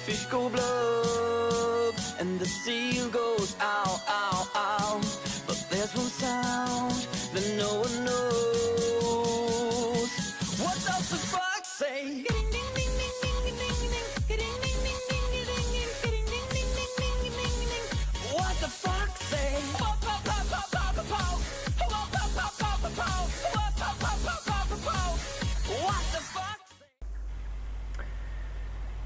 fish go blub, and the seal goes ow, ow, ow. But there's one sound that no one knows. What does the fox say? What the fox say?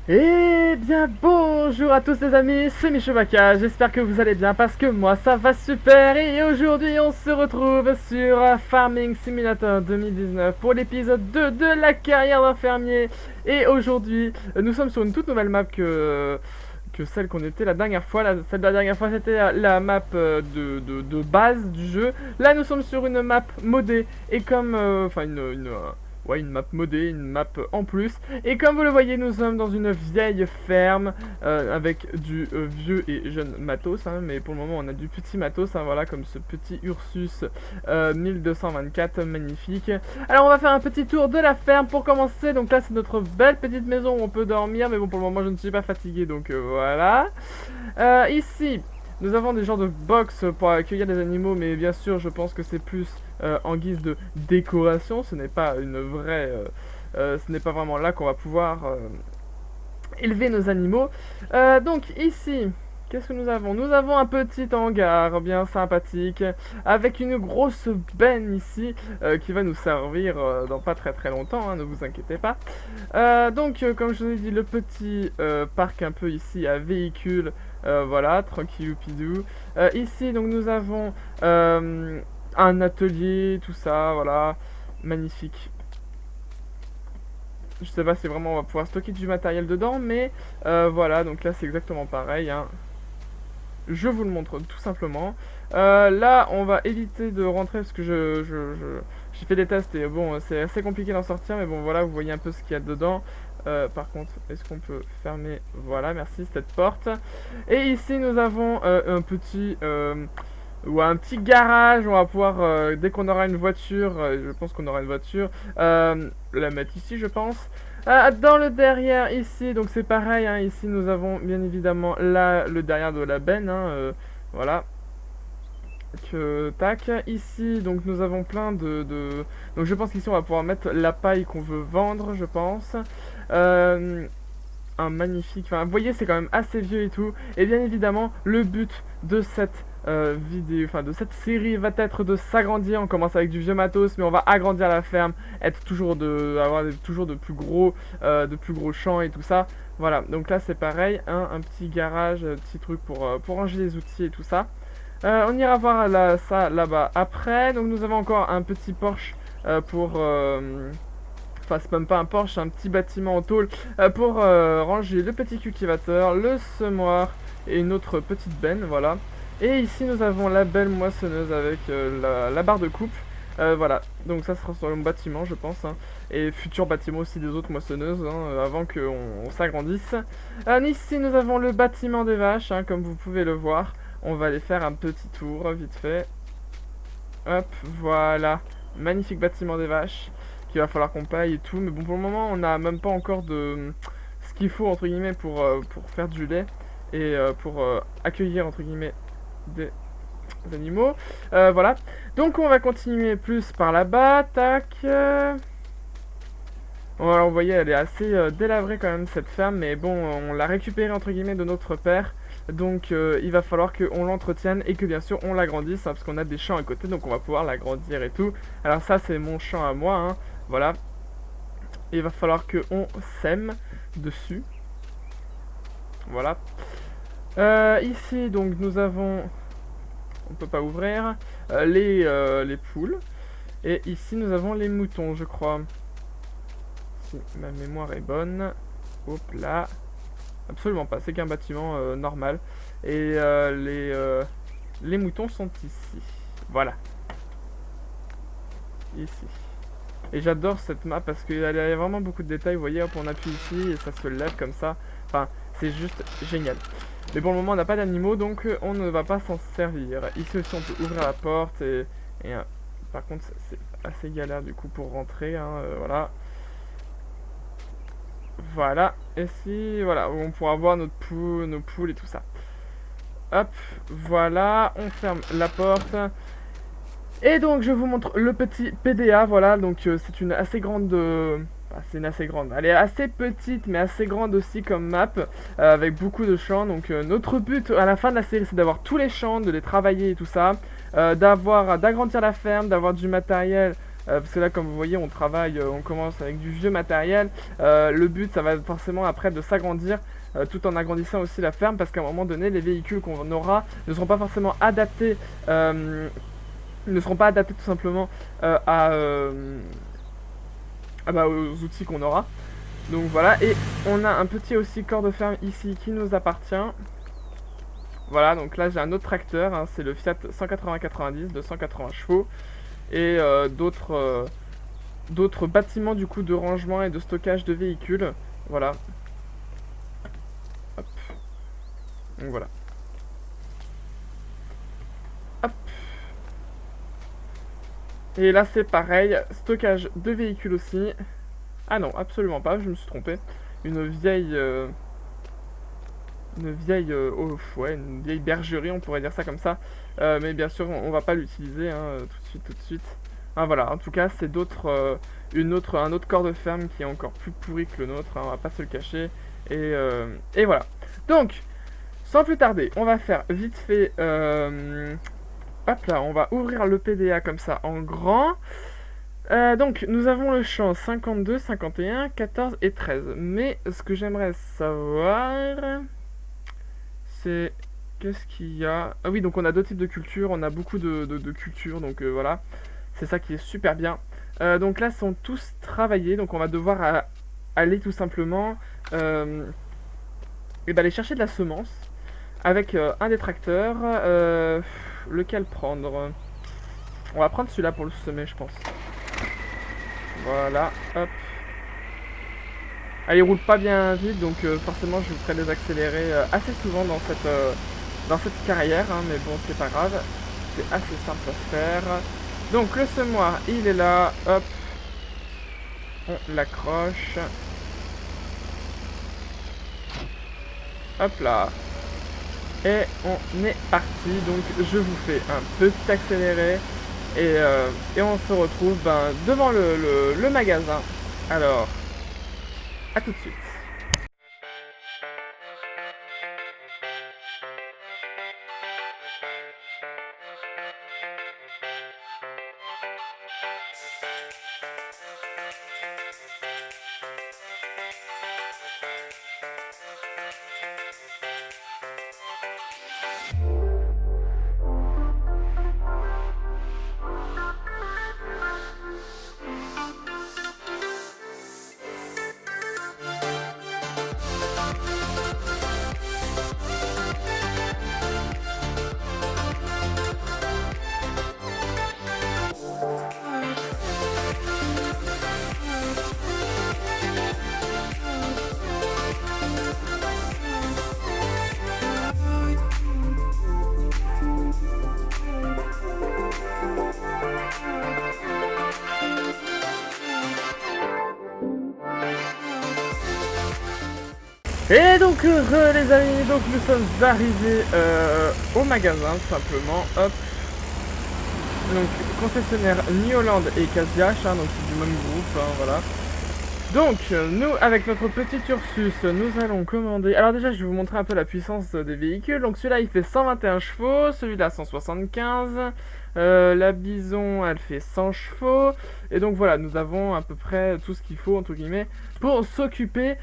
Eh bien bonjour à tous les amis, c'est Michobaka, j'espère que vous allez bien parce que moi ça va super. Et aujourd'hui on se retrouve sur Farming Simulator 2019 pour l'épisode 2 de la carrière d'un fermier. Et aujourd'hui nous sommes sur une toute nouvelle map que celle qu'on était la dernière fois. Celle de la dernière fois c'était la map de base du jeu. Là nous sommes sur une map modée et comme une map modée, une map en plus. Et comme vous le voyez, nous sommes dans une vieille ferme avec du vieux et jeune matos. Hein, mais pour le moment, on a du petit matos. Hein, voilà, comme ce petit Ursus 1224, magnifique. Alors, on va faire un petit tour de la ferme pour commencer. Donc là, c'est notre belle petite maison où on peut dormir. Mais bon, pour le moment, je ne suis pas fatigué. Donc voilà. Ici, nous avons des genres de box pour accueillir des animaux. Mais bien sûr, je pense que c'est plus en guise de décoration, ce n'est pas une vraie, ce n'est pas vraiment là qu'on va pouvoir élever nos animaux. Donc ici, qu'est-ce que nous avons? Nous avons un petit hangar bien sympathique avec une grosse benne ici qui va nous servir dans pas très longtemps, hein, ne vous inquiétez pas. Donc comme je vous ai dit, le petit parc un peu ici à véhicules, voilà, tranquillou pidou. Ici donc nous avons un atelier, tout ça, voilà, magnifique. Je sais pas si vraiment on va pouvoir stocker du matériel dedans, mais voilà, donc là c'est exactement pareil, hein. Je vous le montre tout simplement. Là, on va éviter de rentrer parce que j'ai fait des tests et bon, c'est assez compliqué d'en sortir, mais bon, voilà, vous voyez un peu ce qu'il y a dedans. Par contre, est-ce qu'on peut fermer? Voilà, merci, cette porte. Et ici, nous avons un petit... ou un petit garage, on va pouvoir, dès qu'on aura une voiture, je pense qu'on aura une voiture, la mettre ici je pense. Dans le derrière ici, donc c'est pareil, hein, ici nous avons bien évidemment là le derrière de la benne, hein, voilà. Tac, ici donc nous avons plein donc je pense qu'ici on va pouvoir mettre la paille qu'on veut vendre, je pense. Un magnifique, enfin vous voyez c'est quand même assez vieux et tout. Et bien évidemment le but de cette vidéo, enfin de cette série va être de s'agrandir. On commence avec du vieux matos mais on va agrandir la ferme, être toujours avoir toujours de plus gros champs et tout ça. Voilà, donc là c'est pareil, hein, un petit garage, petit truc pour ranger les outils et tout ça. On ira voir ça là-bas après. Donc nous avons encore un petit Porsche pour... Enfin, c'est même pas un Porsche, c'est un petit bâtiment en tôle pour ranger le petit cultivateur, le semoir et une autre petite benne, voilà. Et ici, nous avons la belle moissonneuse avec la barre de coupe. Voilà, donc ça sera sur le bâtiment, je pense. Hein. Et futur bâtiment aussi des autres moissonneuses, hein, avant qu'on s'agrandisse. Ici, nous avons le bâtiment des vaches, hein, comme vous pouvez le voir. On va aller faire un petit tour, vite fait. Hop, voilà. Magnifique bâtiment des vaches. Il va falloir qu'on paye et tout, mais bon pour le moment on n'a même pas encore de ce qu'il faut entre guillemets pour faire du lait et pour accueillir entre guillemets des animaux. Voilà, donc on va continuer plus par là-bas, tac. Bon, alors vous voyez elle est assez délabrée quand même cette ferme, mais bon on l'a récupérée entre guillemets de notre père. Donc il va falloir qu'on l'entretienne et que bien sûr on l'agrandisse, hein, parce qu'on a des champs à côté, donc on va pouvoir l'agrandir et tout. Alors ça c'est mon champ à moi, hein. Voilà, il va falloir qu'on sème dessus. Voilà. Ici donc nous avons, on peut pas ouvrir, les poules. Et ici nous avons les moutons, je crois. Si ma mémoire est bonne. Hop là. Absolument pas, c'est qu'un bâtiment normal. Et les moutons sont ici. Voilà. Ici. Et j'adore cette map parce qu'il y a vraiment beaucoup de détails. Vous voyez, hop, on appuie ici et ça se lève comme ça. Enfin, c'est juste génial. Mais pour le moment, on n'a pas d'animaux, donc on ne va pas s'en servir. Ici aussi, on peut ouvrir la porte et par contre, c'est assez galère du coup pour rentrer. Hein, voilà. Voilà. Et si, voilà, on pourra voir nos poules et tout ça. Hop, voilà, on ferme la porte. Et donc je vous montre le petit PDA, voilà, donc c'est une assez grande... c'est une assez grande, elle est assez petite mais assez grande aussi comme map, avec beaucoup de champs. Donc notre but à la fin de la série c'est d'avoir tous les champs, de les travailler et tout ça, d'agrandir la ferme, d'avoir du matériel, parce que là comme vous voyez on travaille, on commence avec du vieux matériel. Le but ça va être forcément après de s'agrandir, tout en agrandissant aussi la ferme, parce qu'à un moment donné les véhicules qu'on aura ne seront pas forcément adaptés, ne seront pas adaptés tout simplement aux outils qu'on aura. Donc voilà, et on a un petit aussi corps de ferme ici qui nous appartient. Voilà, donc là j'ai un autre tracteur, hein, c'est le Fiat 180-90 de 180 chevaux. Et d'autres bâtiments du coup de rangement et de stockage de véhicules. Voilà. Hop. Donc voilà. Hop. Et là c'est pareil, stockage de véhicules aussi. Ah non, absolument pas, je me suis trompé. Une vieille... une vieille bergerie, on pourrait dire ça comme ça. Mais bien sûr, on va pas l'utiliser hein, tout de suite. Ah voilà, en tout cas, c'est un autre corps de ferme qui est encore plus pourri que le nôtre, hein, on va pas se le cacher. Et voilà. Donc, sans plus tarder, on va faire vite fait... hop là, on va ouvrir le PDA comme ça en grand. Donc, nous avons le champ 52, 51, 14 et 13. Mais ce que j'aimerais savoir... c'est... Qu'est-ce qu'il y a? Ah oui, donc on a deux types de cultures, on a beaucoup de cultures, donc voilà. C'est ça qui est super bien. Donc là, sont tous travaillés, donc on va devoir aller tout simplement aller chercher de la semence avec un des tracteurs. Lequel prendre? On va prendre celui-là pour le semer, je pense. Voilà, hop. Elle roule pas bien vite, donc forcément je vous ferai les accélérer assez souvent dans cette carrière, hein, mais bon c'est pas grave, c'est assez simple à faire. Donc le semoir il est là, hop, on l'accroche, hop là, et on est parti. Donc je vous fais un petit accéléré et on se retrouve devant le magasin. Alors, à tout de suite. Et donc les amis, donc nous sommes arrivés au magasin tout simplement, hop. Donc concessionnaire New Holland et Casiach, hein, donc c'est du même groupe, hein, voilà. Donc nous avec notre petit Ursus, nous allons commander. Alors déjà je vais vous montrer un peu la puissance des véhicules. Donc celui-là il fait 121 chevaux, celui-là 175. La Bison elle fait 100 chevaux. Et donc voilà, nous avons à peu près tout ce qu'il faut entre guillemets pour s'occuper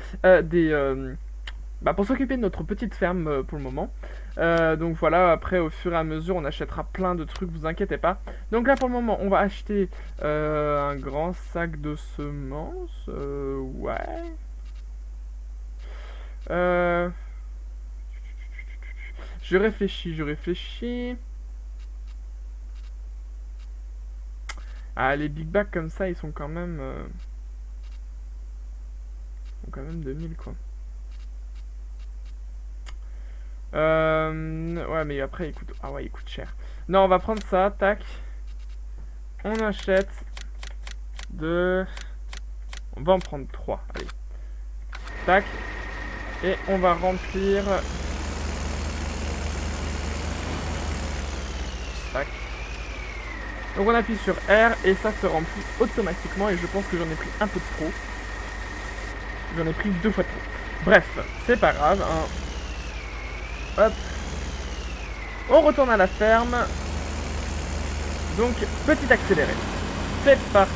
pour s'occuper de notre petite ferme pour le moment. Donc voilà, après au fur et à mesure on achètera plein de trucs, vous inquiétez pas. Donc là pour le moment on va acheter un grand sac de semences. Ouais. Je réfléchis. Ah, les big bags comme ça ils sont quand même 2000 quoi. Ouais, mais après, il coûte... Ah ouais, il coûte cher. Non, on va prendre ça, tac. On achète 2... On va en prendre 3, allez. Tac. Et on va remplir... Tac. Donc on appuie sur R et ça se remplit automatiquement et je pense que j'en ai pris un peu trop. J'en ai pris 2 fois trop. Bref, c'est pas grave. Hein. Hop. On retourne à la ferme. Donc, petit accéléré. C'est parti.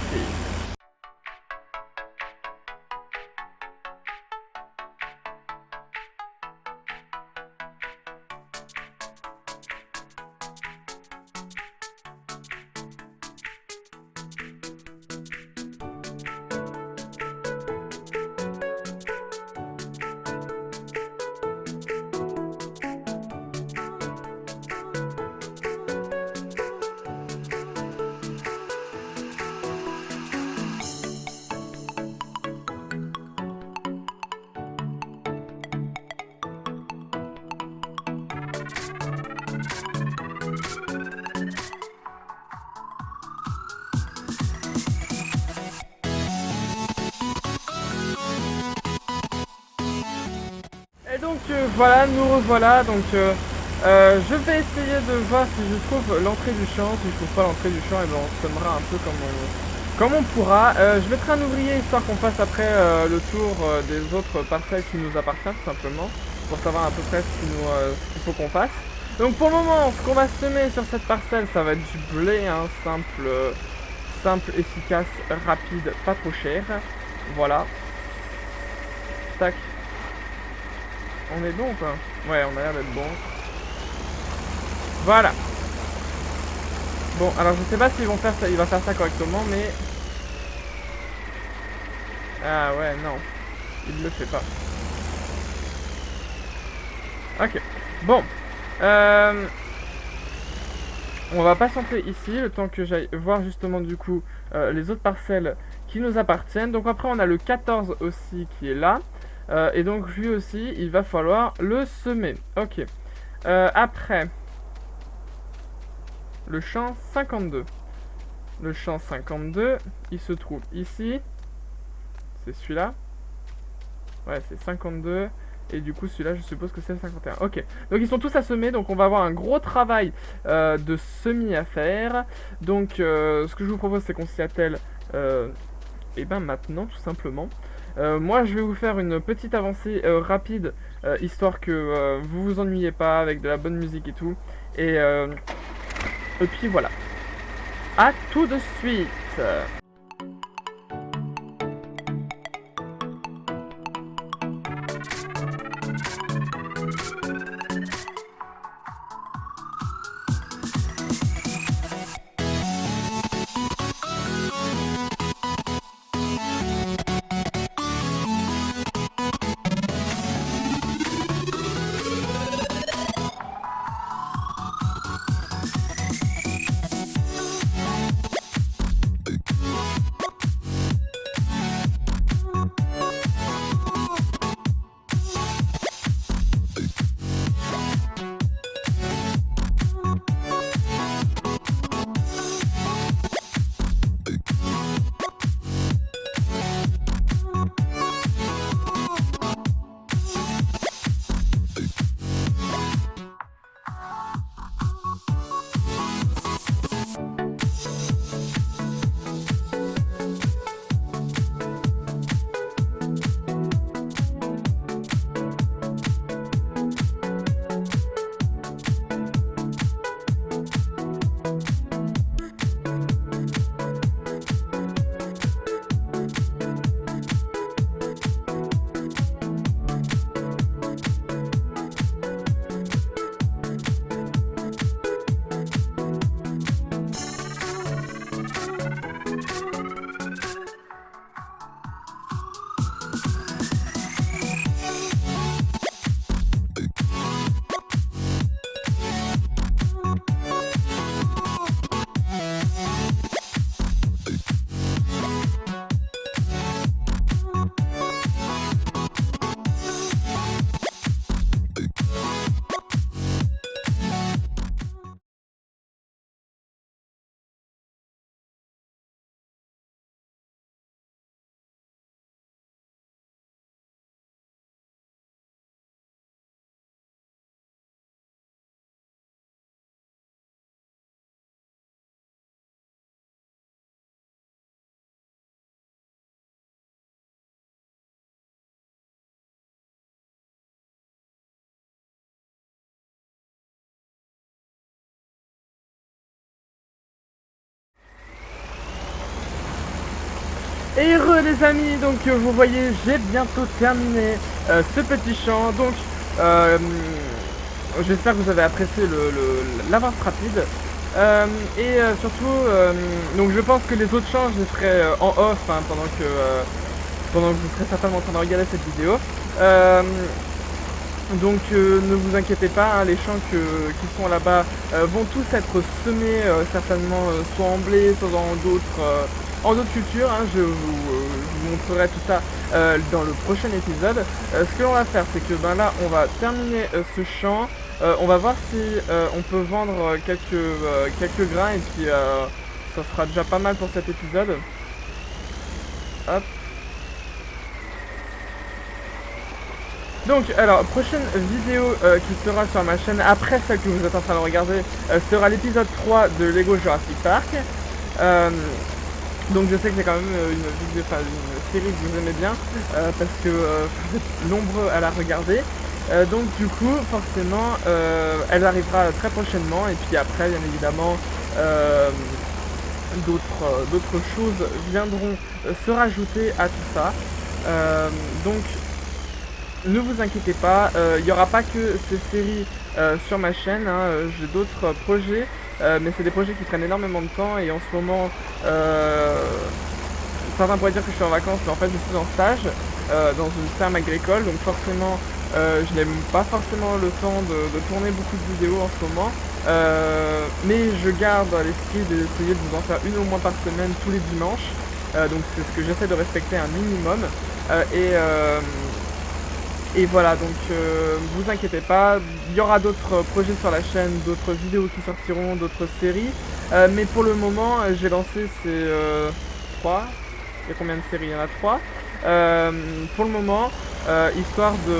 Et donc voilà, nous revoilà. Donc je vais essayer de voir si je trouve l'entrée du champ. Si je trouve pas l'entrée du champ, et ben on semera un peu comme on pourra. Je mettrai un ouvrier histoire qu'on fasse après le tour des autres parcelles qui nous appartiennent tout simplement, pour savoir à peu près ce qu'il faut qu'on fasse. Donc pour le moment, ce qu'on va semer sur cette parcelle, ça va être du blé, hein, simple, efficace, rapide, pas trop cher. Voilà. Tac. On est bon ou pas? Ouais, on a l'air d'être bon. Voilà. Bon, alors je sais pas s'ils vont faire ça, il va faire ça correctement, mais... Ah ouais, non. Il le fait pas. Ok. Bon. On va patienter ici, le temps que j'aille voir justement du coup les autres parcelles qui nous appartiennent. Donc après on a le 14 aussi qui est là. Et donc lui aussi, il va falloir le semer. Ok. Après, le champ 52. Le champ 52, il se trouve ici. C'est celui-là. Ouais, c'est 52. Et du coup, celui-là, je suppose que c'est le 51. Ok. Donc ils sont tous à semer. Donc on va avoir un gros travail de semis à faire. Donc ce que je vous propose, c'est qu'on s'y attelle et ben maintenant, tout simplement. Moi je vais vous faire une petite avancée rapide, histoire que vous vous ennuyez pas, avec de la bonne musique et tout. Et puis voilà. À tout de suite. Et heureux les amis, donc vous voyez j'ai bientôt terminé ce petit chant, donc j'espère que vous avez apprécié l'avance rapide. Surtout, donc je pense que les autres chants je les ferai en off hein, pendant que vous serez certainement en train de regarder cette vidéo. Donc ne vous inquiétez pas, hein, les champs qui sont là-bas vont tous être semés certainement soit en blé, soit en d'autres cultures. Hein, je vous montrerai tout ça dans le prochain épisode. Ce que l'on va faire, c'est que là on va terminer ce champ. On va voir si on peut vendre quelques grains et puis ça sera déjà pas mal pour cet épisode. Hop. Donc, alors, prochaine vidéo qui sera sur ma chaîne, après celle que vous êtes en train de regarder, sera l'épisode 3 de Lego Jurassic Park. Donc je sais que c'est quand même une série que vous aimez bien, parce que vous êtes nombreux à la regarder. Donc du coup, forcément, elle arrivera très prochainement, et puis après, bien évidemment, d'autres choses viendront se rajouter à tout ça. Donc, ne vous inquiétez pas, il n'y aura pas que ces séries sur ma chaîne, hein, j'ai d'autres projets, mais c'est des projets qui prennent énormément de temps et en ce moment, certains pourraient dire que je suis en vacances, mais en fait je suis en stage dans une ferme agricole, donc forcément je n'ai pas forcément le temps de tourner beaucoup de vidéos en ce moment, mais je garde à l'esprit d'essayer de vous en faire une au moins par semaine tous les dimanches, donc c'est ce que j'essaie de respecter un minimum, et voilà, donc vous inquiétez pas, il y aura d'autres projets sur la chaîne, d'autres vidéos qui sortiront, d'autres séries. Mais pour le moment, j'ai lancé ces 3. Il y a combien de séries? Il y en a 3. Pour le moment, histoire de,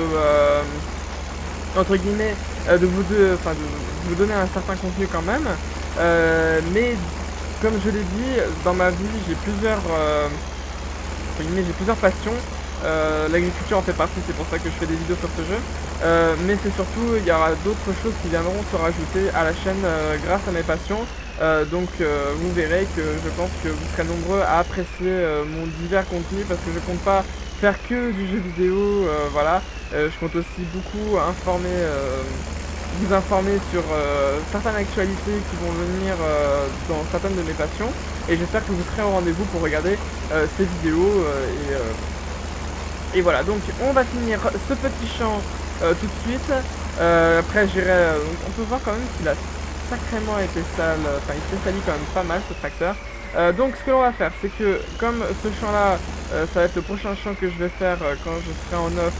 entre guillemets, de vous donner un certain contenu quand même. Mais comme je l'ai dit, dans ma vie, j'ai plusieurs passions. L'agriculture en fait partie, c'est pour ça que je fais des vidéos sur ce jeu, mais c'est surtout, il y aura d'autres choses qui viendront se rajouter à la chaîne grâce à mes passions, donc vous verrez que je pense que vous serez nombreux à apprécier mon divers contenu, parce que je compte pas faire que du jeu vidéo, voilà, je compte aussi beaucoup vous informer sur certaines actualités qui vont venir dans certaines de mes passions, et j'espère que vous serez au rendez-vous pour regarder ces vidéos, et voilà, donc on va finir ce petit champ tout de suite. Après j'irai, on peut voir quand même qu'il a sacrément été sale, enfin il s'est sali quand même pas mal ce tracteur. Donc ce que l'on va faire, c'est que comme ce champ là, ça va être le prochain champ que je vais faire quand je serai en off,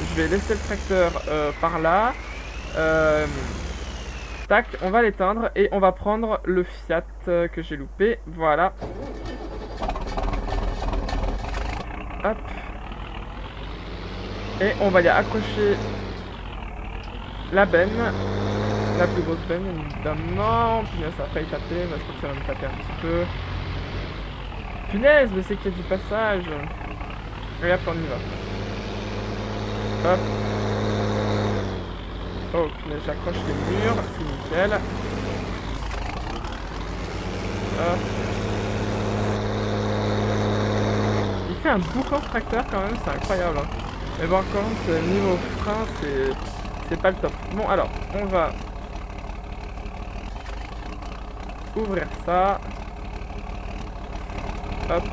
je vais laisser le tracteur par là. Tac, on va l'éteindre et on va prendre le Fiat que j'ai loupé, voilà. Hop. Et on va y accrocher la benne, la plus grosse benne évidemment. Punaise, ça a failli taper, mais je crois que ça va me taper un petit peu. Punaise, mais c'est qu'il y a du passage. Et hop, on y va. Hop. Oh punaise, j'accroche les murs, c'est nickel. Hop. Il fait un boucan ce tracteur quand même, c'est incroyable hein. Mais bon, quand même, niveau frein, c'est pas le top. Bon, alors, on va ouvrir ça. Hop.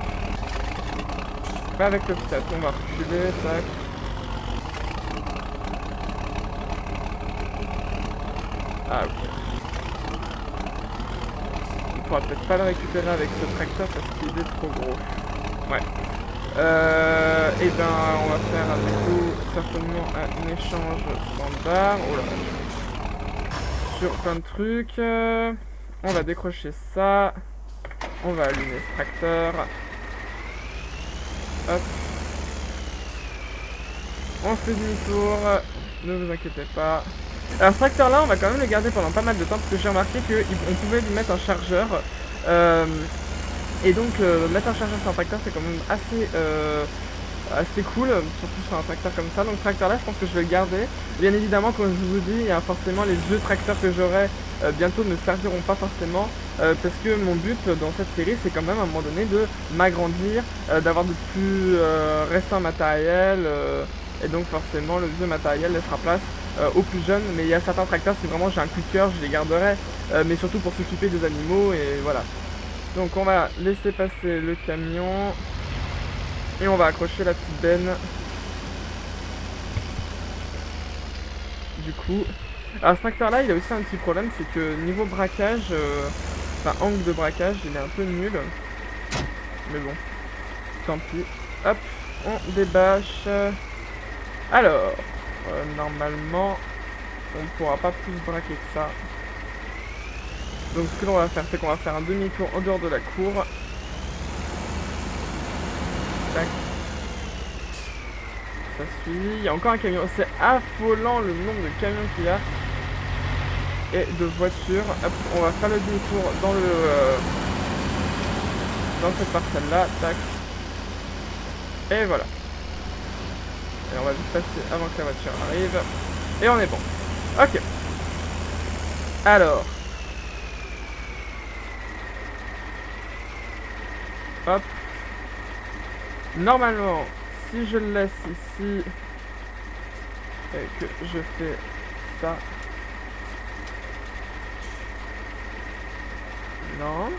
Pas avec le Fiat, on va reculer, tac. Ah, ok. On pourra peut-être pas le récupérer avec ce tracteur parce qu'il est trop gros. Ouais. Et ben on va faire avec vous certainement un échange standard. Oh là, sur plein de trucs. On va décrocher ça. On va allumer ce tracteur. Hop. On fait demi-tour. Ne vous inquiétez pas. Alors ce tracteur là on va quand même le garder pendant pas mal de temps, parce que j'ai remarqué qu'on pouvait lui mettre un chargeur. Et donc mettre un chargeur sur un tracteur c'est quand même assez cool, surtout sur un tracteur comme ça. Donc ce tracteur là je pense que je vais le garder. Bien évidemment, comme je vous ai dit, il y a forcément les deux tracteurs que j'aurai bientôt ne serviront pas forcément, parce que mon but dans cette série c'est quand même à un moment donné de m'agrandir, d'avoir de plus récents matériel, et donc forcément le vieux matériel laissera place aux plus jeunes. Mais il y a certains tracteurs, si vraiment j'ai un coup de cœur, je les garderai, mais surtout pour s'occuper des animaux, et voilà. Donc on va laisser passer le camion et on va accrocher la petite benne. Du coup, alors ce tracteur là il a aussi un petit problème, c'est que niveau braquage, enfin angle de braquage, il est un peu nul. Mais bon, tant pis. Hop, on débâche. Alors, normalement, on ne pourra pas plus braquer que ça. Donc ce que l'on va faire, c'est qu'on va faire un demi-tour en dehors de la cour. Tac. Ça suit. Il y a encore un camion. C'est affolant le nombre de camions qu'il y a. Et de voitures. Hop, on va faire le demi-tour dans le... dans cette parcelle-là. Tac. Et voilà. Et on va vite passer avant que la voiture arrive. Et on est bon. Ok. Alors. Hop. Normalement, si je le laisse ici et que je fais ça. Non.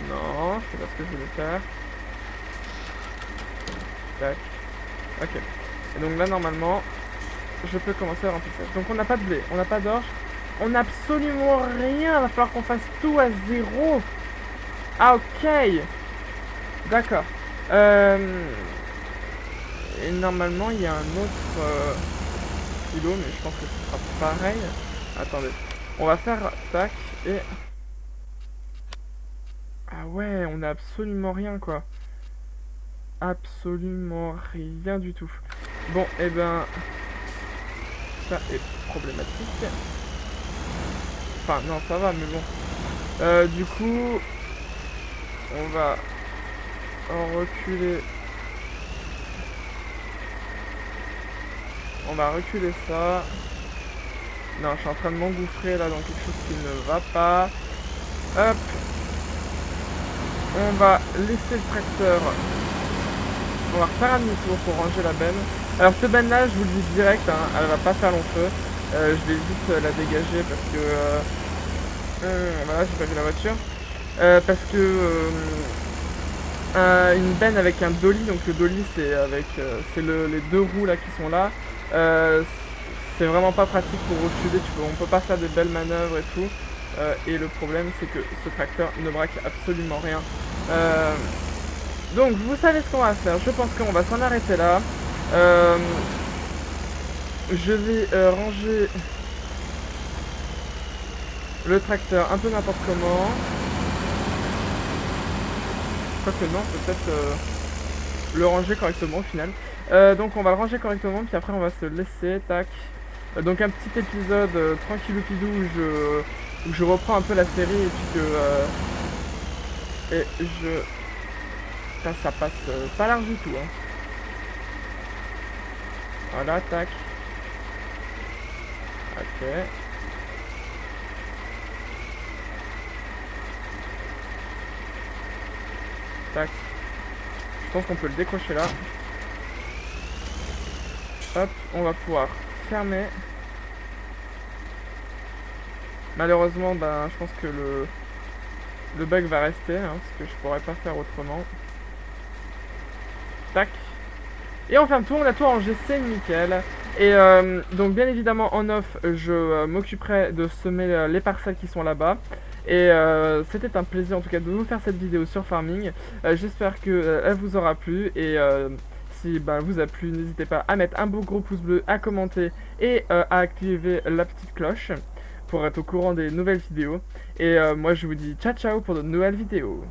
Non, c'est pas ce que je voulais faire. Tac. Ok. Et donc là, normalement, je peux commencer à remplir ça. Donc on n'a pas de blé, on n'a pas d'orge. On n'a absolument rien, il va falloir qu'on fasse tout à zéro. Ah ok. D'accord. Et normalement il y a un autre silo, mais je pense que ce sera pareil. Attendez. On va faire tac et... Ah ouais, on n'a absolument rien quoi. Absolument rien du tout. Bon, et ben... Ça est problématique. Enfin, non, ça va, mais bon. Du coup, on va en reculer. On va reculer ça. Non, je suis en train de m'engouffrer là dans quelque chose qui ne va pas. Hop. On va laisser le tracteur. On va refaire un demi-tour pour ranger la benne. Alors cette benne là, je vous le dis direct, hein, elle va pas faire long feu. Je vais vite la dégager parce que... voilà, j'ai pas vu la voiture. Parce que... une benne avec un dolly, donc le dolly c'est avec les deux roues là qui sont là. C'est vraiment pas pratique pour reculer, on peut pas faire de belles manœuvres et tout. Et le problème c'est que ce tracteur ne braque absolument rien. Donc vous savez ce qu'on va faire, je pense qu'on va s'en arrêter là. Je vais ranger le tracteur un peu n'importe comment. Quoique non, peut-être le ranger correctement au final. Donc on va le ranger correctement, puis après on va se laisser, tac. Donc un petit épisode tranquillou-pidou où je reprends un peu la série et puis que... et je... Ça passe pas large du tout, hein. Voilà, tac. Ok. Tac. Je pense qu'on peut le décrocher là. Hop, on va pouvoir fermer. Malheureusement, ben, je pense que le bug va rester, hein, parce que je pourrais pas faire autrement. Tac. Et on ferme tout, on a tout rangé, c'est nickel. Et donc bien évidemment en off, je m'occuperai de semer les parcelles qui sont là-bas. Et c'était un plaisir en tout cas de vous faire cette vidéo sur farming. J'espère que elle vous aura plu. Et si elle vous a plu, n'hésitez pas à mettre un beau gros pouce bleu, à commenter et à activer la petite cloche pour être au courant des nouvelles vidéos. Et moi je vous dis ciao ciao pour de nouvelles vidéos.